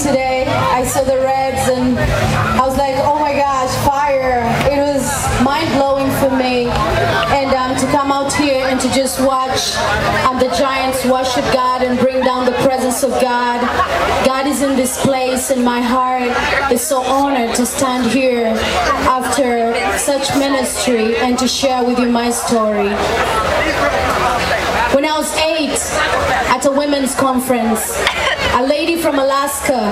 today. I saw the reds and I was like, oh my gosh, fire. It was mind-blowing for me. And to come out here and to just watch the Giants worship God and bring down the presence of God. God is in this place, and my heart is so honored to stand here after such ministry and to share with you my story. When I was 8 at a women's conference, a lady from Alaska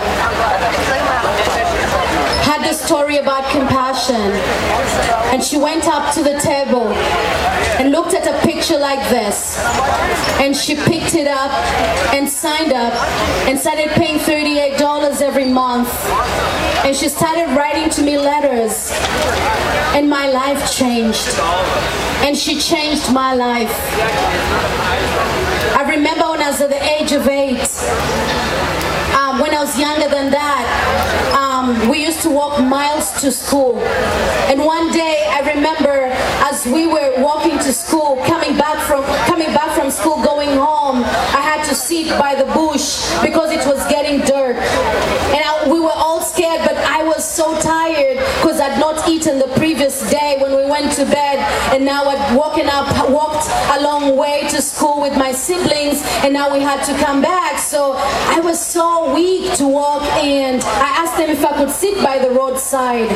had the story about compassion, and she went up to the table and looked at a picture like this, and she picked it up and signed up and started paying $38 every month, and she started writing to me letters, and my life changed, and she changed my life. I remember when I was at the age of 8, when I was younger than that, we used to walk miles to school. And one day I remember as we were walking to school, coming back from school, going home, I had to sit by the bush because it was getting dark. And we were all scared, but I was so tired because I'd not eaten the previous day when we went to bed. And now I'd walked a long way to school with my siblings, and now we had to come back. So I was so weak to walk, and I asked them if I could sit by the roadside.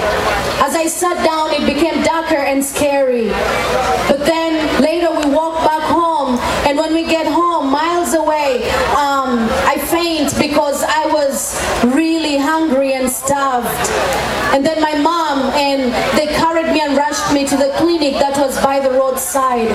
As I sat down, it became darker and scary. But then later we walked back home, and when we get home, miles away, I faint because I was really hungry and starved. And then my mom, and they carried me and rushed me to the clinic that was by the roadside.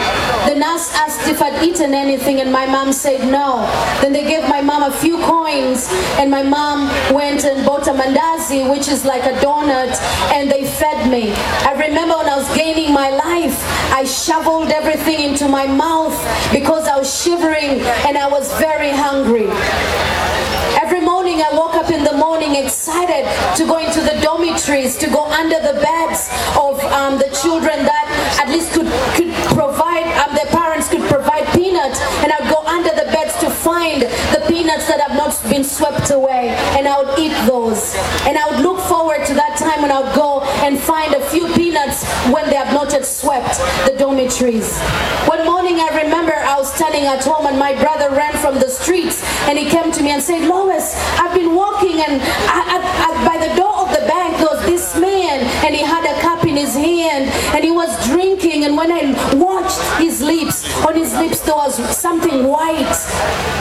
The nurse asked if I'd eaten anything, and my mom said no. Then they gave my mom a few coins, and my mom went and bought a mandazi, which is like a donut, and they fed me. I remember when I was gaining my life, I shoveled everything into my mouth because I was shivering and I was very hungry. Every morning I woke up in the morning excited to go into the dormitories, to go under the beds of the children that at least could provide, their parents could provide peanuts, and I'd go under the beds to find the peanuts that have not been swept away, and I would eat those. And I would look forward to that time when I would go and find a few peanuts when they have not yet swept the dormitories. One morning I remember I was standing at home, and my brother ran from the streets, and he came to me and said, Lois, I've been walking, and by the door of the bank there was this man, and he had a cup in his hand, and he was drinking, and when I watched his lips, on his lips there was something white,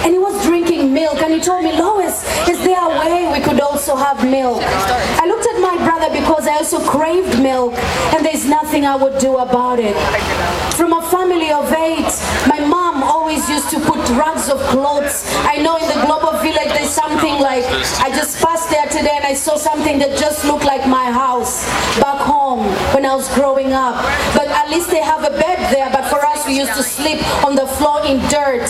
and he was drinking milk, and he told me, Lois, is there a way we could also have milk? I looked at my brother because I also craved milk, and there's nothing I would do about it. From a family of 8, my mom always used to put rugs of clothes. I know in the Global Village there's something like, I just passed there today and I saw something that just looked like my house back home when I was growing up. But at least they have a bed there, but for us we used to sleep on the floor in dirt.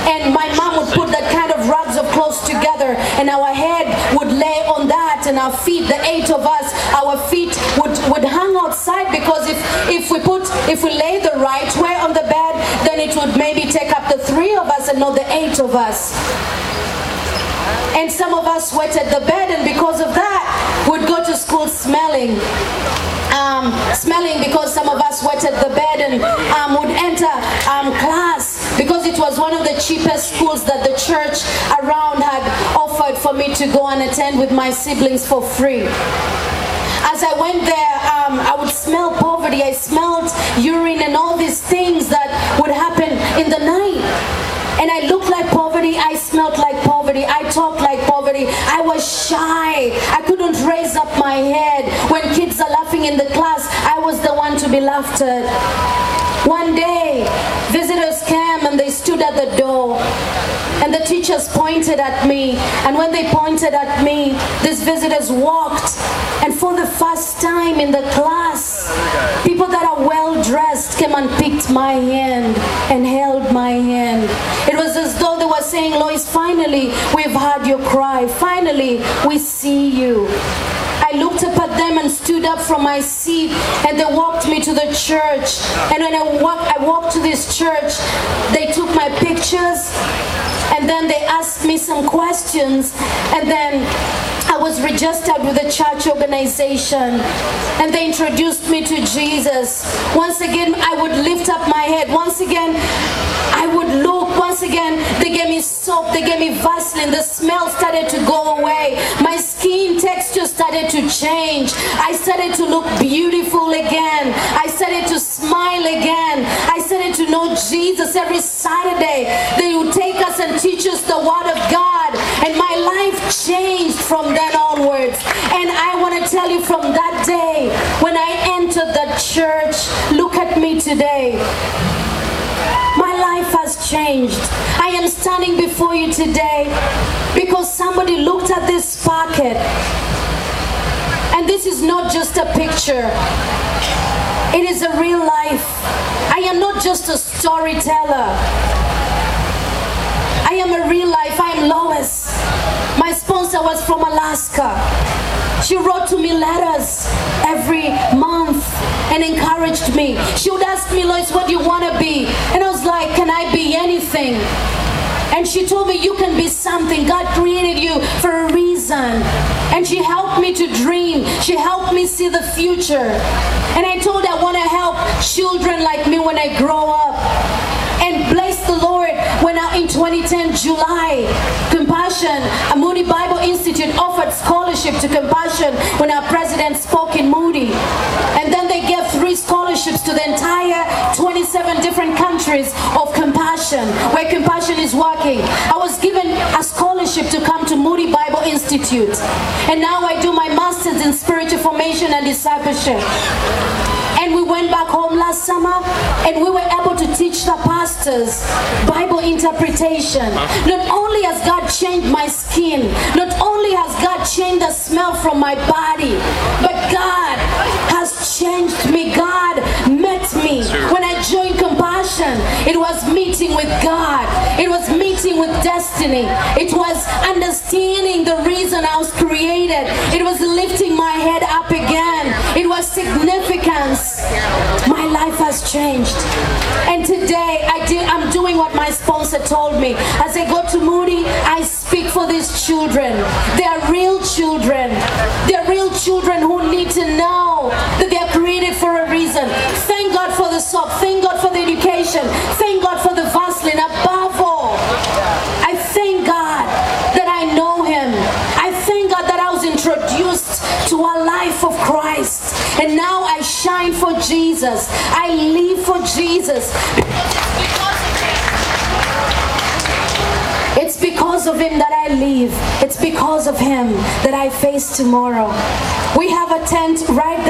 And my mom would put that kind of rugs of clothes together, and our head would lay on that, and our feet, the 8 of us, our feet would hang outside, because if we lay the right way on the bed, then it would maybe take up the 3 of us and not the 8 of us. And some of us wetted the bed, and because of that, we'd go to school smelling because some of us wetted the bed, and would enter class because it was one of the cheapest schools that the church around had offered for me to go and attend with my siblings for free. As I went there, I would smell poverty. I smelled urine and all these things that would happen in the night. And I looked like poverty, I smelled like poverty, I talked like poverty, I was shy, I couldn't raise up my head. When kids are laughing in the class, I was the one to be laughed at. One day, visitors came and they stood at the door, and the teachers pointed at me, and when they pointed at me, these visitors walked, and for the first time in the class, people that are well dressed came and picked my hand and held my hand. It was as though they were saying, Lois, finally we've heard your cry, finally we see you. I looked up at them and stood up from my seat, and they walked me to the church. And when I walked to this church, they took my pictures, and then they asked me some questions, and then I was registered with a church organization, and they introduced me to Jesus. Once again, I would lift up my head. Once again, I would look. Once again, they gave me soap, they gave me Vaseline. The smell started to go away. My skin texture started to change. I started to look beautiful again. I started to smile again. I started to know Jesus. Every Saturday, they would take us and teach us the Word of God. And my life changed from then onwards. And I want to tell you, from that day, when I entered the church, look at me today. My life has changed. I am standing before you today because somebody looked at this pocket. And this is not just a picture. It is a real life. I am not just a storyteller. I am a real life. I am Lois. My sponsor was from Alaska. She wrote to me letters every month and encouraged me. She would ask me, Lois, what do you want to be? And I was like, can I be anything? And she told me, you can be something. God created you for a reason. And she helped me to dream. She helped me see the future. And I told her I want to help children like me when I grow up. And bless the Lord, when in 2010 July, Compassion, a Moody Bible Institute offered scholarship to Compassion when our president spoke in Moody. And then they gave 3 scholarships to the entire 27 different countries of Compassion, where Compassion is working. I was given a scholarship to come to Moody Bible Institute. And now I do my master's in spiritual formation and discipleship. And we went back home last summer and we were able to teach the pastors Bible interpretation. Not only has God changed my skin, not only has God changed the smell from my body, but God has changed me. God met me. When I joined Compassion, it was meeting with God. It was meeting with destiny. It was understanding the reason I was created. It was lifting my head up again. It was significance. My life has changed. And today I'm doing what my sponsor told me. As I go to Moody, I speak for these children. They are real children. They are real children who need to know that they are created for a reason. Thank God for the soap. Thank God for the education. Thank God for the Vaseline. Above all, I thank God that I know Him. I thank God that I was introduced to a life of Christ. And now I shine for Jesus. I live for Jesus. It's because of Him that I live. It's because of Him that I face tomorrow. We have a tent right there.